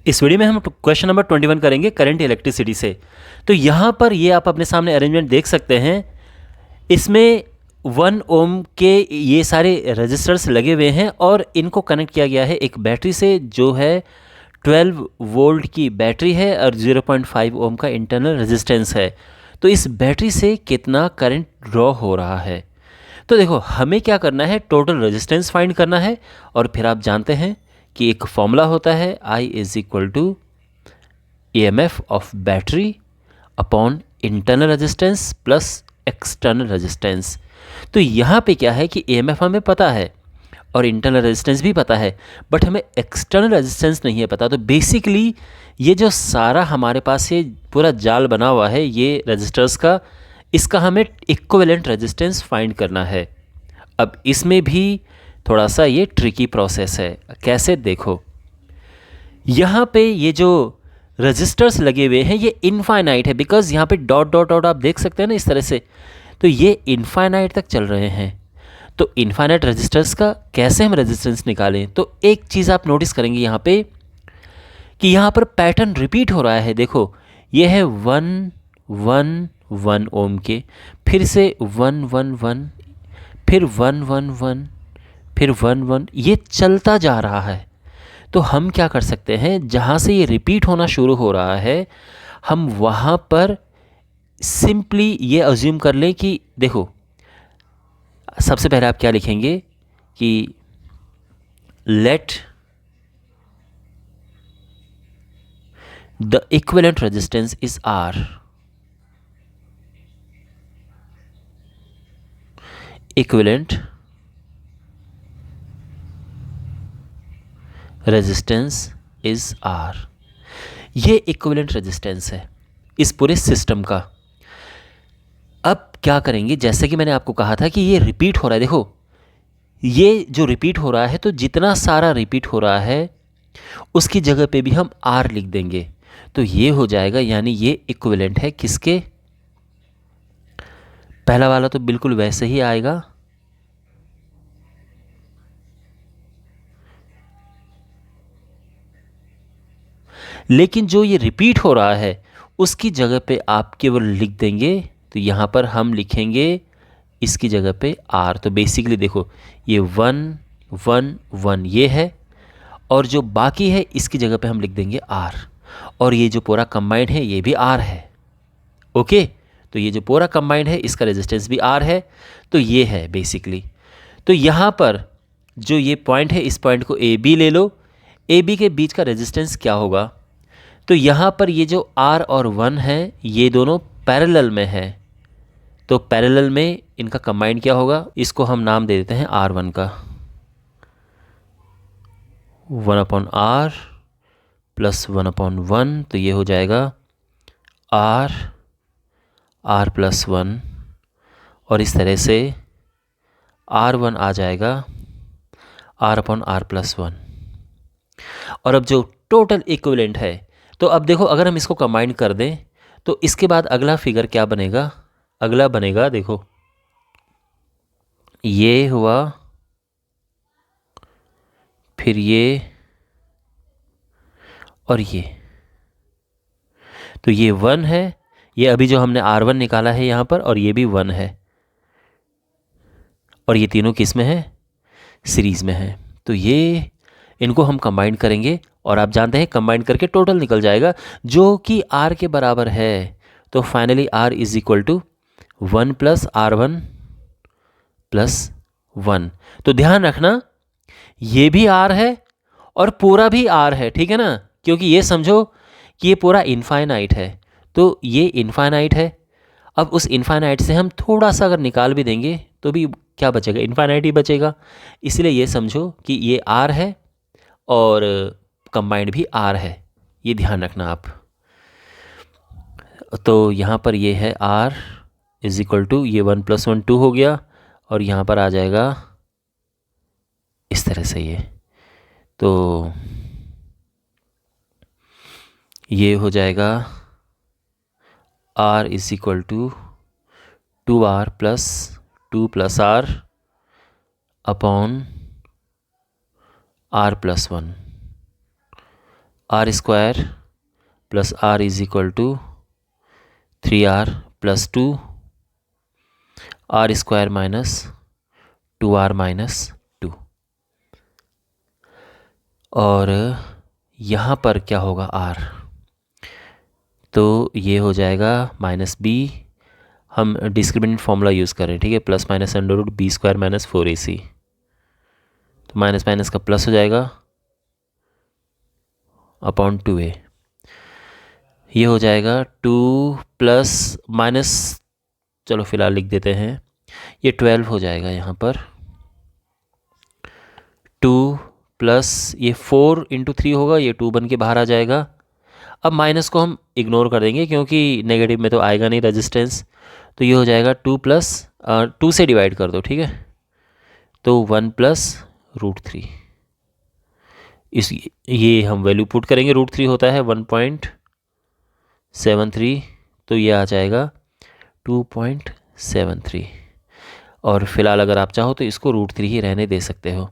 इस वीडियो में हम क्वेश्चन नंबर 21 करेंगे करंट इलेक्ट्रिसिटी से। तो यहाँ पर ये आप अपने सामने अरेंजमेंट देख सकते हैं। इसमें 1 ओम के ये सारे रजिस्टर्स लगे हुए हैं और इनको कनेक्ट किया गया है एक बैटरी से जो है 12 वोल्ट की बैटरी है और 0.5 ओम का इंटरनल रेजिस्टेंस है। तो इस बैटरी से कितना करंट ड्रॉ हो रहा है। तो देखो हमें क्या करना है, टोटल रेजिस्टेंस फाइंड करना है। और फिर आप जानते हैं कि एक फॉर्मूला होता है I is equal to EMF of battery upon internal resistance plus external resistance. तो यहाँ पे क्या है कि EMF हमें पता है और इंटरनल रेजिस्टेंस भी पता है, बट हमें एक्सटर्नल रेजिस्टेंस नहीं है पता। तो बेसिकली ये जो सारा हमारे पास ये पूरा जाल बना हुआ है ये रेजिस्टर्स का, इसका हमें इक्विवेलेंट रेजिस्टेंस फाइंड करना है। अब इसमें भी थोड़ा सा ये ट्रिकी प्रोसेस है। कैसे, देखो यहाँ पे ये जो रजिस्टर्स लगे हुए हैं ये इनफाइनाइट है, बिकॉज यहाँ पे डॉट डॉट डॉट आप देख सकते हैं ना इस तरह से। तो ये इनफाइनाइट तक चल रहे हैं। तो इनफाइनाइट रजिस्टर्स का कैसे हम रेजिस्टेंस निकालें, तो एक चीज़ आप नोटिस करेंगे यहाँ पे कि यहाँ पर पैटर्न रिपीट हो रहा है। देखो ये है 1 1 1 ओम के, फिर से 1 1 1, फिर 1 1 1, फिर 1 1, ये चलता जा रहा है। तो हम क्या कर सकते हैं, जहाँ से ये रिपीट होना शुरू हो रहा है हम वहाँ पर सिंपली ये अज्यूम कर लें कि देखो सबसे पहले आप क्या लिखेंगे कि let the equivalent resistance is R। Equivalent resistance is R। ये इक्विवेलेंट रेजिस्टेंस है इस पूरे सिस्टम का। अब क्या करेंगे, जैसे कि मैंने आपको कहा था कि ये रिपीट हो रहा है। देखो ये जो रिपीट हो रहा है, तो जितना सारा रिपीट हो रहा है उसकी जगह पे भी हम R लिख देंगे। तो ये हो जाएगा, यानी ये इक्विवेलेंट है किसके, पहला वाला तो बिल्कुल वैसे ही आएगा, लेकिन जो ये रिपीट हो रहा है उसकी जगह पे आप केवल लिख देंगे। तो यहाँ पर हम लिखेंगे इसकी जगह पे R। तो बेसिकली देखो ये 1 1 1 ये है, और जो बाकी है इसकी जगह पे हम लिख देंगे R। और ये जो पूरा कंबाइंड है ये भी R है। ओके, तो ये जो पूरा कंबाइंड है इसका रेजिस्टेंस भी R है। तो ये है बेसिकली। तो यहाँ पर जो ये पॉइंट है इस पॉइंट को AB ले लो। AB के बीच का रेजिस्टेंस क्या होगा, तो यहाँ पर ये जो R और 1 है ये दोनों पैरेलल में है। तो पैरेलल में इनका कंबाइंड क्या होगा, इसको हम नाम दे देते हैं R1 का। 1/R प्लस 1/1, तो ये हो जाएगा R प्लस 1, और इस तरह से R1 आ जाएगा R/R प्लस 1। और अब जो टोटल इक्विवेलेंट है, तो अब देखो अगर हम इसको कंबाइन कर दें तो इसके बाद अगला फिगर क्या बनेगा, अगला बनेगा देखो ये हुआ, फिर ये और ये। तो ये 1 है, ये अभी जो हमने R1 निकाला है यहाँ पर, और ये भी 1 है, और ये तीनों किस में है, सीरीज में है। तो ये इनको हम कंबाइन करेंगे और आप जानते हैं कंबाइन करके टोटल निकल जाएगा जो कि R के बराबर है। तो finally R is equal to 1 plus R1 plus 1। तो ध्यान रखना ये भी R है और पूरा भी R है, ठीक है ना, क्योंकि ये समझो कि ये पूरा इनफाइनाइट है। तो ये इनफाइनाइट है। अब उस इनफाइनाइट से हम थोड़ा सा अगर निकाल भी देंगे तो भी क्या बचेगा, इनफाइनाइट ही बचेगा। इसलिए ये समझो कि ये R है और कंबाइंड भी R है, ये ध्यान रखना आप। तो यहाँ पर ये है R इज इक्वल टू ये 1 + 1 2 हो गया, और यहाँ पर आ जाएगा इस तरह से ये। तो ये हो जाएगा R is equal to 2R plus 2 + R upon R + 1। R square plus R is equal to 3r plus 2 R square minus 2r minus 2। और यहाँ पर क्या होगा r, तो ये हो जाएगा माइनस b, हम डिस्क्रिमिनेंट फॉर्मूला यूज़ करें, ठीक है, plus minus under root B square minus 4ac, तो माइनस माइनस का प्लस हो जाएगा अपॉन 2a। ये हो जाएगा 2 प्लस माइनस, चलो फिलहाल लिख देते हैं, ये 12 हो जाएगा यहाँ पर, 2 प्लस ये 4 इंटू 3 होगा, ये 2 बन के बाहर आ जाएगा। अब माइनस को हम इग्नोर कर देंगे क्योंकि नेगेटिव में तो आएगा नहीं रेजिस्टेंस, तो ये हो जाएगा 2 प्लस 2 से डिवाइड कर दो, ठीक है, तो 1 प्लस √3। इस ये हम वैल्यू पुट करेंगे, √3 होता है 1.73, तो ये आ जाएगा 2.73। और फिलहाल अगर आप चाहो तो इसको √3 ही रहने दे सकते हो।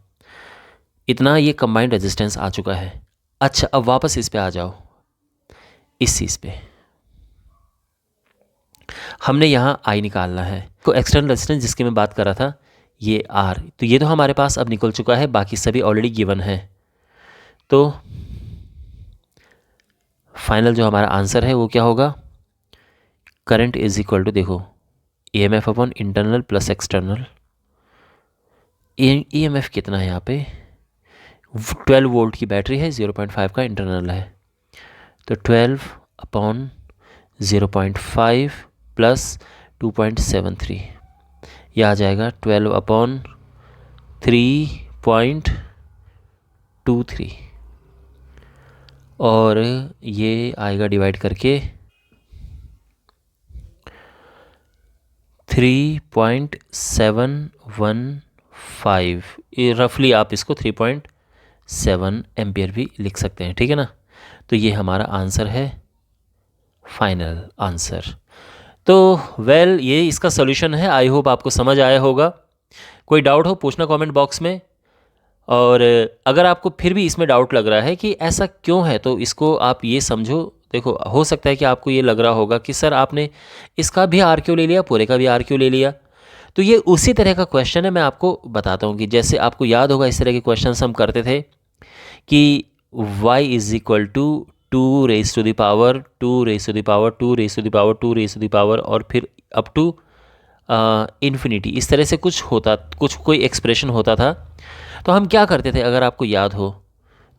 इतना ये कंबाइंड रेजिस्टेंस आ चुका है। अच्छा, अब वापस इस पे आ जाओ, इस चीज़ पे हमने यहाँ आई निकालना है, तो एक्सटर्नल रेजिस्टेंस जिसकी मैं बात कर रहा था ये आर, तो ये तो हमारे पास अब निकल चुका है, बाकी सभी ऑलरेडी गिवन है। तो फाइनल जो हमारा आंसर है वो क्या होगा, करंट इज इक्वल टू, देखो EMF upon internal plus external. EMF कितना है यहाँ पे, 12 वोल्ट की बैटरी है, 0.5 का इंटरनल है, तो 12 अपॉन 0.5 प्लस 2.73, यह आ जाएगा 12 अपॉन 3.23, और ये आएगा डिवाइड करके 3.715, रफली आप इसको 3.7 एम्पियर भी लिख सकते हैं, ठीक है ना। तो ये हमारा आंसर है, फाइनल आंसर। तो ये इसका सॉल्यूशन है। आई होप आपको समझ आया होगा। कोई डाउट हो पूछना कमेंट बॉक्स में, और अगर आपको फिर भी इसमें डाउट लग रहा है कि ऐसा क्यों है, तो इसको आप ये समझो, देखो हो सकता है कि आपको ये लग रहा होगा कि सर आपने इसका भी आर क्यों ले लिया, पूरे का भी आर क्यों ले लिया। तो ये उसी तरह का क्वेश्चन है, मैं आपको बताता हूँ कि जैसे आपको याद होगा इस तरह के क्वेश्चन हम करते थे कि y is equal to 2 raise to the power 2 raise to the power 2 raise to the power 2 raise to the power, और फिर अप टू इन्फिनिटी, इस तरह से कुछ होता, कुछ कोई एक्सप्रेशन होता था। तो हम क्या करते थे, अगर आपको याद हो,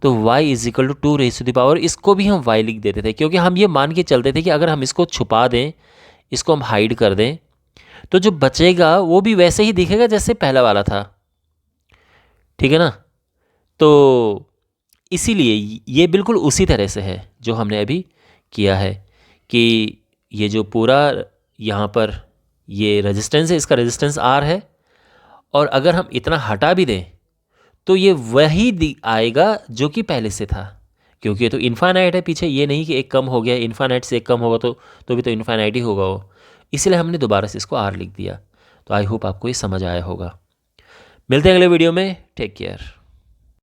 तो y is equal to 2 raise to the power, इसको भी हम y लिख देते थे, क्योंकि हम ये मान के चलते थे कि अगर हम इसको छुपा दें, इसको हम हाइड कर दें, तो जो बचेगा वो भी वैसे ही दिखेगा जैसे पहला वाला था, ठीक है ना। तो इसीलिए ये बिल्कुल उसी तरह से है जो हमने अभी किया है कि ये जो पूरा यहाँ पर ये रेजिस्टेंस है, इसका रेजिस्टेंस R है, और अगर हम इतना हटा भी दें तो ये वही आएगा जो कि पहले से था, क्योंकि ये तो इन्फाइनाइट है पीछे, ये नहीं कि एक कम हो गया, इन्फाइनाइट से एक कम होगा तो भी तो इन्फाइनाइट ही होगा वो, इसलिए हमने दोबारा से इसको R लिख दिया। तो आई होप आपको ये समझ आया होगा। मिलते हैं अगले वीडियो में, टेक केयर।